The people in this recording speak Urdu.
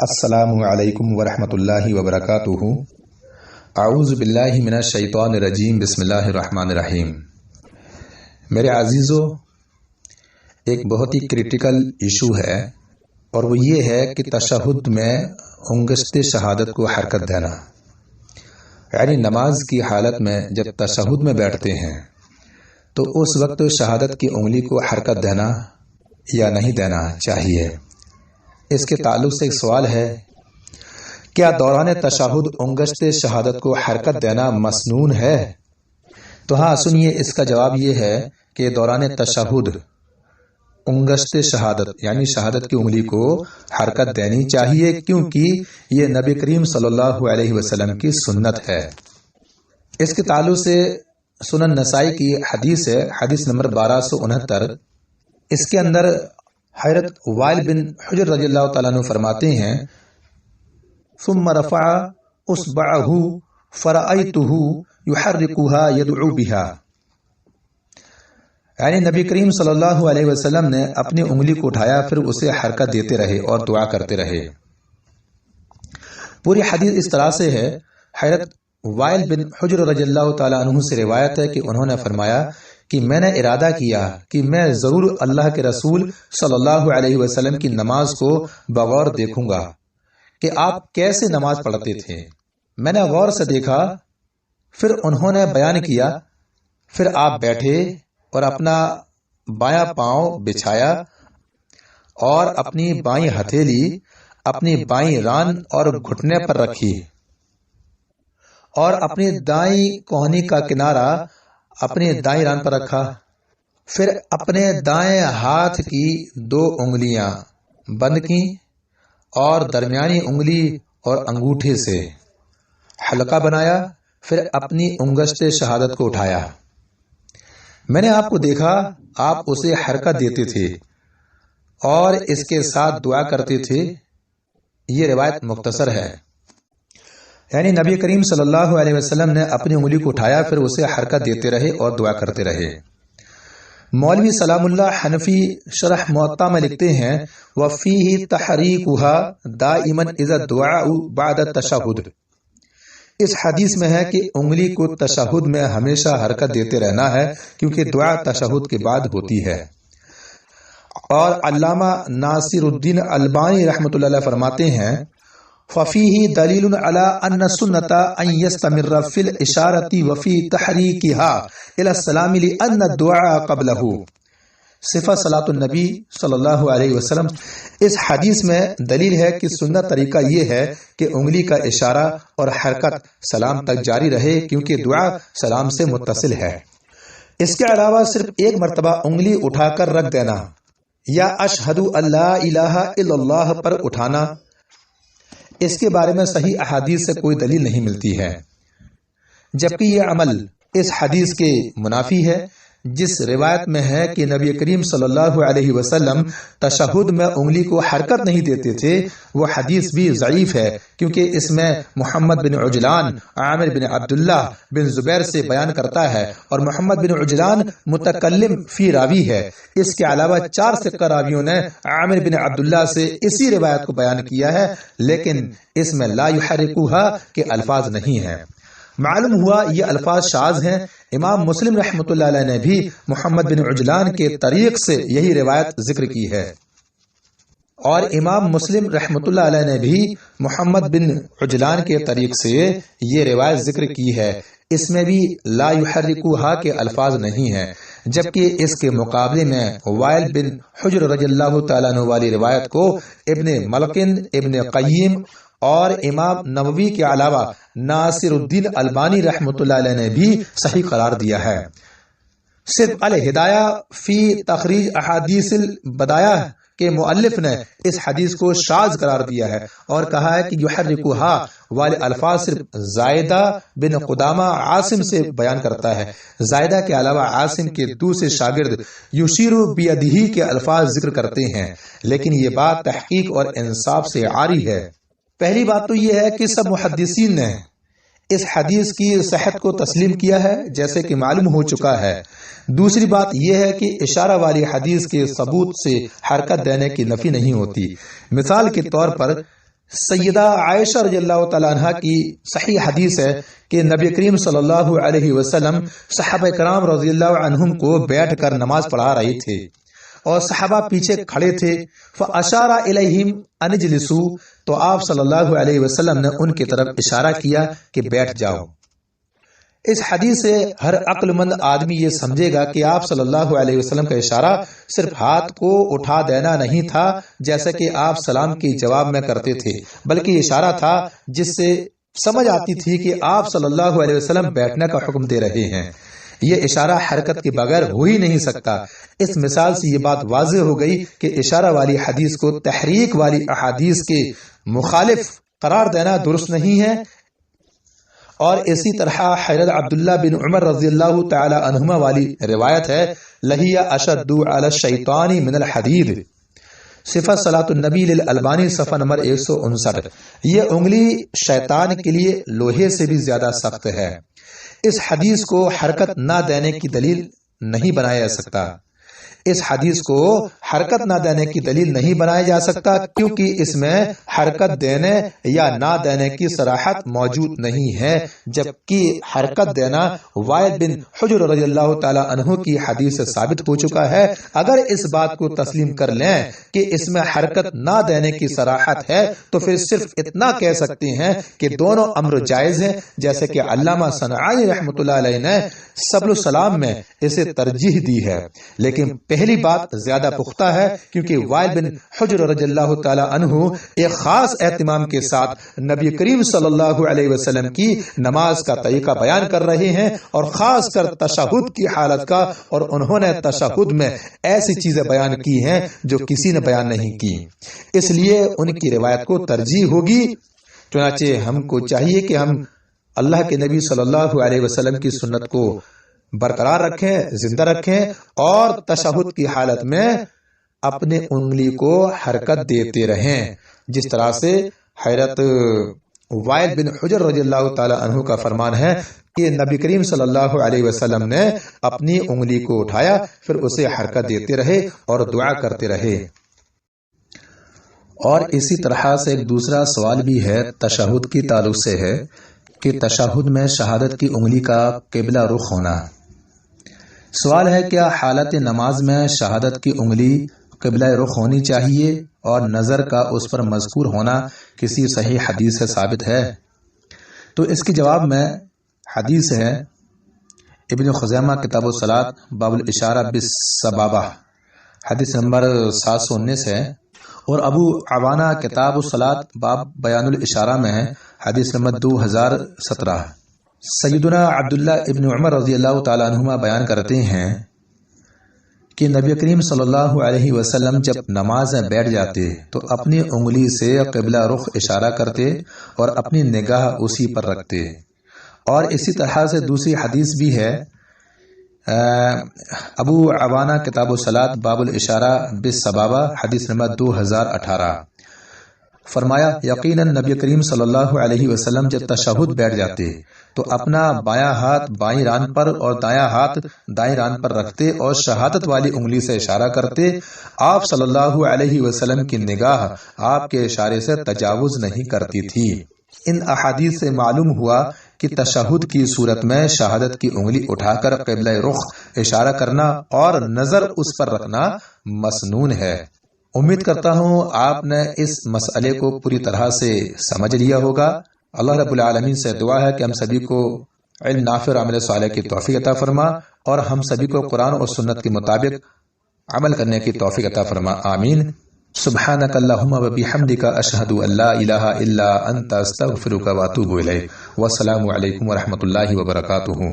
السلام علیکم ورحمۃ اللہ وبرکاتہ۔ اعوذ باللہ من الشیطان الرجیم، بسم اللہ الرحمن الرحیم۔ میرے عزیزو، ایک بہت ہی کریٹیکل ایشو ہے اور وہ یہ ہے کہ تشہد میں انگشت شہادت کو حرکت دینا، یعنی نماز کی حالت میں جب تشہد میں بیٹھتے ہیں تو اس وقت شہادت کی انگلی کو حرکت دینا یا نہیں دینا چاہیے۔ اس کے تعلق سے ایک سوال ہے، کیا دوران تشہد انگشت شہادت کو حرکت دینا مسنون ہے؟ تو ہاں سنیے، اس کا جواب یہ ہے کہ دوران تشہد انگشت شہادت یعنی شہادت کی انگلی کو حرکت دینی چاہیے، کیونکہ یہ نبی کریم صلی اللہ علیہ وسلم کی سنت ہے۔ اس کے تعلق سے سنن نسائی کی حدیث ہے، حدیث نمبر 1269۔ اس کے اندر حضرت وائل بن حجر رضی اللہ تعالیٰ عنہ فرماتے ہیں، ثم رفع اصبعه فرأيته يحركها يدعو بها، یعنی نبی کریم صلی اللہ علیہ وسلم نے اپنی انگلی کو اٹھایا، پھر اسے حرکت دیتے رہے اور دعا کرتے رہے۔ پوری حدیث اس طرح سے ہے، حضرت وائل بن حجر رضی اللہ تعالیٰ عنہ سے روایت ہے کہ انہوں نے فرمایا کہ میں نے ارادہ کیا کہ میں ضرور اللہ کے رسول صلی اللہ علیہ وسلم کی نماز کو بغور دیکھوں گا کہ آپ کیسے نماز پڑھتے تھے۔ میں نے غور سے دیکھا، پھر انہوں نے بیان کیا، پھر آپ بیٹھے اور اپنا بایاں پاؤں بچھایا اور اپنی بائیں ہتھیلی اپنی بائیں ران اور گھٹنے پر رکھی اور اپنی دائیں کوہنی کا کنارہ اپنی دائیں ران پر رکھا، پھر اپنے دائیں ہاتھ کی 2 انگلیاں بند کیں اور درمیانی انگلی اور انگوٹھے سے حلقہ بنایا، پھر اپنی انگشت شہادت کو اٹھایا۔ میں نے آپ کو دیکھا، آپ اسے حرکت دیتے تھے اور اس کے ساتھ دعا کرتے تھے۔ یہ روایت مختصر ہے، یعنی نبی کریم صلی اللہ علیہ وسلم نے اپنی انگلی کو اٹھایا، پھر اسے حرکت دیتے رہے اور دعا کرتے رہے۔ مولوی سلام اللہ حنفی شرح موطا میں لکھتے ہیں، وَفِيهِ تَحْرِيكُهَا دَائِمًا إِذَا الدُّعَاءُ بَعْدَ التَّشَهُّدِ۔ اس حدیث میں ہے کہ انگلی کو تشہد میں ہمیشہ حرکت دیتے رہنا ہے، کیونکہ دعا تشہد کے بعد ہوتی ہے۔ اور علامہ ناصر الدین البانی رحمۃ اللہ علیہ فرماتے ہیں، فَفِيهِ دَلِيلٌ عَلَىٰ أَنَّ السُّنَّةَ أَن يَسْتَمِرَّ فِي الْإِشَارَةِ وَفِي تَحْرِيكِهَا إِلَى السَّلَامِ لِأَنَّ الدُّعَاءَ قَبْلَهُ۔ صفت صلاۃ النبی صلی اللہ علیہ وسلم۔ اس حدیث میں دلیل ہے کہ سنت طریقہ یہ ہے کہ انگلی کا اشارہ اور حرکت سلام تک جاری رہے، کیونکہ دعا سلام سے متصل ہے۔ اس کے علاوہ صرف ایک مرتبہ انگلی اٹھا کر رکھ دینا یا اشہدو اللہ الہ الا اللہ پر اٹھانا، اس کے بارے میں صحیح احادیث سے کوئی دلیل نہیں ملتی ہے، جبکہ یہ عمل اس حدیث کے منافی ہے جس روایت میں ہے کہ نبی کریم صلی اللہ علیہ وسلم تشہد میں انگلی کو حرکت نہیں دیتے تھے۔ وہ حدیث بھی ضعیف ہے، کیونکہ اس میں محمد بن عجلان عامر بن عبداللہ بن زبیر سے بیان کرتا ہے، اور محمد بن عجلان متکلم فی راوی ہے۔ اس کے علاوہ 4 ثقہ راویوں نے عامر بن عبداللہ سے اسی روایت کو بیان کیا ہے، لیکن اس میں لا یحرکوہا کے الفاظ نہیں ہیں۔ معلوم ہوا یہ الفاظ شاذ ہیں۔ امام مسلم رحمۃ اللہ علیہ نے بھی محمد بن عجلان کے طریق سے یہی روایت ذکر کی ہے، اور امام مسلم رحمۃ اللہ علیہ نے بھی محمد بن عجلان کے طریق سے یہ روایت ذکر کی ہے۔ اس میں بھی لا یحرکوہا کے الفاظ نہیں ہیں، جبکہ اس کے مقابلے میں وائل بن حجر رضی اللہ تعالیٰ عنہ والی روایت کو ابن ملقن، ابن قیم اور امام نووی کے علاوہ ناصر الدین البانی رحمۃ اللہ علیہ نے بھی صحیح قرار دیا ہے۔ صرف الہدایہ فی تخریج احادیث البدایہ کے مؤلف نے اس حدیث کو شاذ قرار دیا ہے اور کہا ہے کہ یحرکوہا والے الفاظ صرف زائدہ بن قدامہ عاصم سے بیان کرتا ہے۔ زائدہ کے علاوہ عاصم کے دوسرے شاگرد یشیر بیدہ کے الفاظ ذکر کرتے ہیں، لیکن یہ بات تحقیق اور انصاف سے عاری ہے۔ پہلی بات تو یہ ہے کہ سب محدثین نے اس حدیث کی صحت کو تسلیم کیا ہے، جیسے کہ معلوم ہو چکا ہے۔ دوسری بات یہ ہے کہ اشارہ والی حدیث کے ثبوت سے حرکت دینے کی نفی نہیں ہوتی۔ مثال کے طور پر سیدہ عائشہ رضی اللہ تعالیٰ عنہ کی صحیح حدیث ہے کہ نبی کریم صلی اللہ علیہ وسلم صحابہ کرام رضی اللہ عنہم کو بیٹھ کر نماز پڑھا رہے تھے اور صحابہ پیچھے کھڑے تھے، فَأَشَارَ إِلَيْهِمْ أَنِ اجْلِسُوا، تو آپ صلی اللہ علیہ وسلم نے ان کی طرف اشارہ کیا کہ بیٹھ جاؤ۔ اس حدیث سے ہر عقل مند آدمی یہ سمجھے گا کہ آپ صلی اللہ علیہ وسلم کا اشارہ صرف ہاتھ کو اٹھا دینا نہیں تھا جیسا کہ آپ سلام کے جواب میں کرتے تھے، بلکہ اشارہ تھا جس سے سمجھ آتی تھی کہ آپ صلی اللہ علیہ وسلم بیٹھنے کا حکم دے رہے ہیں۔ یہ اشارہ حرکت کے بغیر ہو ہی نہیں سکتا۔ اس مثال سے یہ بات واضح ہو گئی کہ اشارہ والی حدیث کو تحریک والی احادیث کے مخالف قرار دینا درست نہیں ہے۔ اور اسی طرح حضرت عبداللہ بن عمر رضی اللہ تعالی عنہما والی روایت ہے، لہی اشد علی الشیطان من الحدید، صفت صلاۃ النبی للالبانی صفحہ نمبر 159۔ یہ انگلی شیطان کے لیے لوہے سے بھی زیادہ سخت ہے۔ اس حدیث کو حرکت نہ دینے کی دلیل نہیں بنایا جا سکتا، اس حدیث کو حرکت نہ دینے کی دلیل نہیں بنایا جا سکتا کیونکہ اس میں حرکت دینے یا نہ دینے کی صراحت موجود نہیں ہے، جبکہ حرکت دینا وائل بن حجر رضی اللہ تعالی عنہ کی حدیث سے ثابت ہو چکا ہے۔ اگر اس بات کو تسلیم کر لیں کہ اس میں حرکت نہ دینے کی صراحت ہے تو پھر صرف اتنا کہہ سکتے ہیں کہ دونوں امر جائز ہیں، جیسے کہ علامہ صنعانی رحمۃ اللہ علیہ نے سبل السلام میں اسے ترجیح دی ہے، لیکن پہلی بات زیادہ پختہ ہے کیونکہ وائل بن حجر رضی اللہ تعالی عنہ ایک خاص اہتمام کے ساتھ نبی کریم صلی اللہ علیہ وسلم کی نماز کا طریقہ بیان کر رہے ہیں، اور خاص کر تشہد کی حالت کا، اور انہوں نے تشہد میں ایسی چیزیں بیان کی ہیں جو کسی نے بیان نہیں کی، اس لیے ان کی روایت کو ترجیح ہوگی۔ چنانچہ ہم کو چاہیے کہ ہم اللہ کے نبی صلی اللہ علیہ وسلم کی سنت کو برقرار رکھیں، زندہ رکھیں، اور تشہد کی حالت میں اپنے انگلی کو حرکت دیتے رہیں، جس طرح سے حضرت وائل بن حجر رضی اللہ تعالی عنہ کا فرمان ہے کہ نبی کریم صلی اللہ علیہ وسلم نے اپنی انگلی کو اٹھایا، پھر اسے حرکت دیتے رہے اور دعا کرتے رہے۔ اور اسی طرح سے ایک دوسرا سوال بھی ہے تشہد کی تعلق سے ہے کہ تشہد میں شہادت کی انگلی کا قبلہ رخ ہونا۔ سوال ہے کیا حالت نماز میں شہادت کی انگلی قبلہ رخ ہونی چاہیے اور نظر کا اس پر مذکور ہونا کسی صحیح حدیث سے ثابت ہے؟ تو اس کی جواب میں حدیث ہے ابن خزیمہ کتاب الصلاۃ باب الاشارہ بالسبابہ، حدیث نمبر 719 ہے، اور ابو عوانہ کتاب الصلاۃ باب بیان الاشارہ میں ہے، حدیث نمبر 2017۔ سیدنا عبداللہ ابن عمر رضی اللہ تعالیٰ عنہما بیان کرتے ہیں کہ نبی کریم صلی اللہ علیہ وسلم جب نماز میں بیٹھ جاتے تو اپنی انگلی سے قبلہ رخ اشارہ کرتے اور اپنی نگاہ اسی پر رکھتے۔ اور اسی طرح سے دوسری حدیث بھی ہے، ابو عوانہ کتاب الصلاۃ باب الاشارہ بالسبابہ، حدیث نمبر 2018۔ فرمایا یقیناً نبی کریم صلی اللہ علیہ وسلم جب تشہد بیٹھ جاتے تو اپنا بایاں ہاتھ بائیں ران پر اور دایاں ہاتھ دائیں ران پر رکھتے اور شہادت والی انگلی سے اشارہ کرتے۔ آپ صلی اللہ علیہ وسلم کی نگاہ آپ کے اشارے سے تجاوز نہیں کرتی تھی۔ ان احادیث سے معلوم ہوا کہ تشہد کی صورت میں شہادت کی انگلی اٹھا کر قبلہ رخ اشارہ کرنا اور نظر اس پر رکھنا مسنون ہے۔ امید کرتا ہوں آپ نے اس مسئلے کو پوری طرح سے سمجھ لیا ہوگا۔ اللہ رب العالمین سے دعا ہے کہ ہم سبھی کو علم نافع اور عمل صالح کی توفیق عطا فرما، اور ہم سبھی کو قرآن اور سنت کے مطابق عمل کرنے کی توفیق عطا فرما، آمین۔ سبحانک اللہم و بحمدک اشہد ان لا الہ الا انت استغفرک و اتوب الیک، والسلام علیکم و رحمۃ اللہ وبرکاتہ۔